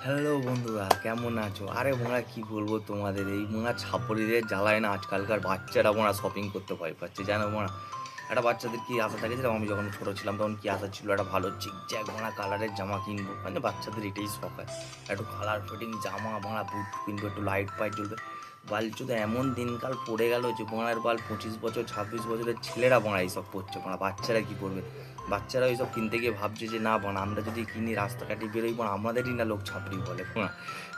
Hello বন্ধুরা, কেমন আছো? আরে মোরা কি বলবো তোমাদের, এই মোরা ছাপড়িদের জ্বালায় না আজকালকার বাচ্চারা মোরা শপিং করতে ভয় পাচ্ছে, জানো মোরা। একটা বাচ্চাদের কি আশা থাকেছিলাম, আমি যখন ছোটো ছিলাম তখন কি আশা ছিল, একটা ভালো চিকজ্যাক মোরা কালারের জামা কিনবো, মানে বাচ্চাদের এটাই শখ হয়। একটু কালার ফিটিং জামা মোরা বুট কিনবো, একটু লাইট পাইট জ্বলবে। বালচুদা এমন দিনকাল পড়ে গেল যে বোনার বাল 25 বছর 26 বছরের ছেলেরা বোনা এইসব পড়ছে, বোনা বাচ্চারা কি করবে? বাচ্চারা ওইসব কিনতে গিয়ে ভাবছে যে না বোনা আমরা যদি কিনি রাস্তাঘাটে বেরোই বোনা আমাদেরই না লোক ছাপড়ি বলে বোনা।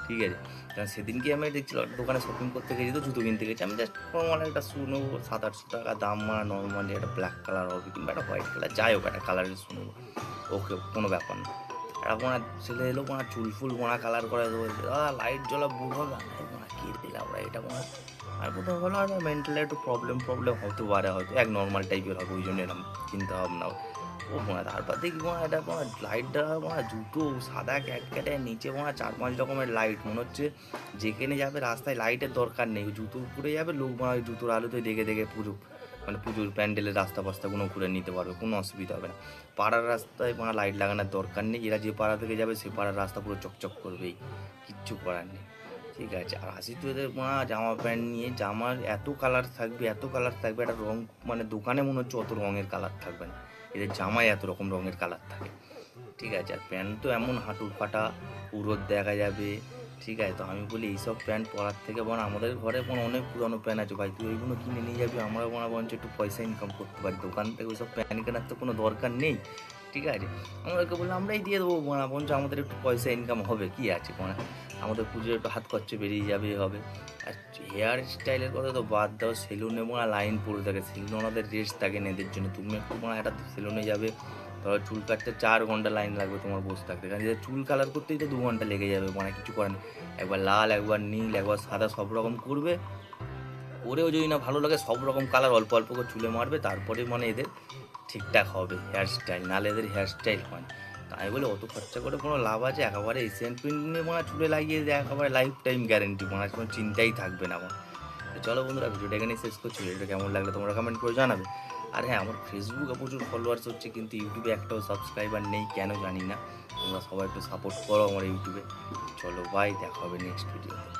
ঠিক আছে, কারণ সেদিনকে আমি দেখছিলাম একটা দোকানে শপিং করতে গেছি, তো জুতো কিনতে গেছি। আমি জাস্ট নর্মাল একটা শু নেবো, 700-800 টাকা দাম, মানে নর্মালি একটা ব্ল্যাক কালার হবে কিংবা একটা হোয়াইট কালার, যাই হোক একটা কালারের শু নেবো। ওকে, কোনো ব্যাপার না। একটা বোনা ছেলে এলো, বোনা চুল ফুল বোনা কালার করে দেবো, দাদা লাইট জ্বলা বুট হবে বোনা, কি দিলাম ওরা এটা বোনা। আর প্রথমে বললাম আর মেন্টালি একটু প্রবলেম হতে পারে, হয়তো এক নর্মাল টাইপের হবে, ওই জন্য এরকম চিন্তা ভাবনা। ও বোনা তারপর দেখি বোনা এটা বোনা লাইটটা বোনা জুতো সাদা ক্যাটক্যাটে, নিচে বোনা 4-5 রকমের লাইট, মনে হচ্ছে যেখানে যাবে রাস্তায় লাইটের দরকার নেই, জুতো উপরে যাবে লোক বোনা ওই জুতোর আলোতে দেখে দেখে পুজো, মানে পুজোর প্যান্ডেলের রাস্তা ফাস্তাগুলো ঘুরে নিতে পারবে, কোনো অসুবিধা হবে না। পাড়ার রাস্তায় বোনা লাইট লাগানোর দরকার নেই, এরা যে পাড়া থেকে যাবে সে পাড়ার রাস্তা পুরো চকচক করবেই, কিচ্ছু করার নেই। ঠিক আছে, আর আসি তো এদের জামা প্যান্ট নিয়ে, জামার এত কালার থাকবে একটা রং, মানে দোকানে মনে হচ্ছে অত রঙের কালার থাকবে না, এদের জামায় এত রকম রঙের কালার থাকে। ঠিক আছে, আর প্যান্ট তো এমন হাঁটুর ফাটা, পুরো দেখা যাবে। ঠিক আছে, তো আমি বলি এইসব প্যান্ট পরার থেকে বোন আমাদের ঘরে বোন অনেক পুরনো প্যান্ট আছে ভাই, তুই ওইগুলো কিনে নিয়ে যাবি, আমরা বোনা বরঞ্চ একটু পয়সা ইনকাম করতে পারি, দোকান থেকে ওইসব প্যান্ট কেনার তো কোনো দরকার নেই। ঠিক আছে, আমাদেরকে বললাম আমরাই দিয়ে দেবো বোনা, বরঞ্চ আমাদের একটু পয়সা ইনকাম হবে, কি আছে বোনা, আমাদের পুজোর একটু হাত খরচে বেরিয়ে যাবে হবে। আর হেয়ার স্টাইলের কথা তো বাদ দাও, সেলুনে বোনা লাইন পড়ে থাকে, সেলুনে ওনাদের রেস্ট থাকে না এদের জন্য। তুমি একটু বোনা একটা সেলুনে যাবে, ধরো চুল কাটতে 4 ঘন্টা লাইন লাগবে তোমার বসে থাকতে, কারণ চুল কালার করতেই তো 2 ঘন্টা লেগে যাবে, মানে কিছু করার নেই। একবার লাল, একবার নীল, একবার সাদা, সব রকম করবে, করেও যদি না ভালো লাগে সব রকম কালার অল্প অল্প করে চুলে মারবে, তারপরে মানে এদের ঠিকঠাক হবে হেয়ার স্টাইল, নাহলে এদের হেয়ার স্টাইল হয় না। তাই বলে অত খরচা করে কোনো লাভ আছে? একেবারে এশিয়ান প্রিন্ট নিয়ে মনে চুলে লাগিয়ে দেয়, একেবারে লাইফ টাইম গ্যারেন্টি, মনে কোনো চিন্তাই থাকবে না আমার। তো চলো বন্ধুরা, ভিডিওটা এখানে শেষ করছি, ভিডিওটা কেমন লাগলো তোমরা কমেন্ট করে জানাবে। আর হ্যাঁ, আমার ফেসবুকে প্রচুর ফলোয়ার্স হচ্ছে, কিন্তু ইউটিউবে একটাও সাবস্ক্রাইবার নেই, কেন জানি না। তোমরা সবাই একটু সাপোর্ট করো আমার ইউটিউবে। চলো বাই, দেখা হবে নেক্সট ভিডিওতে।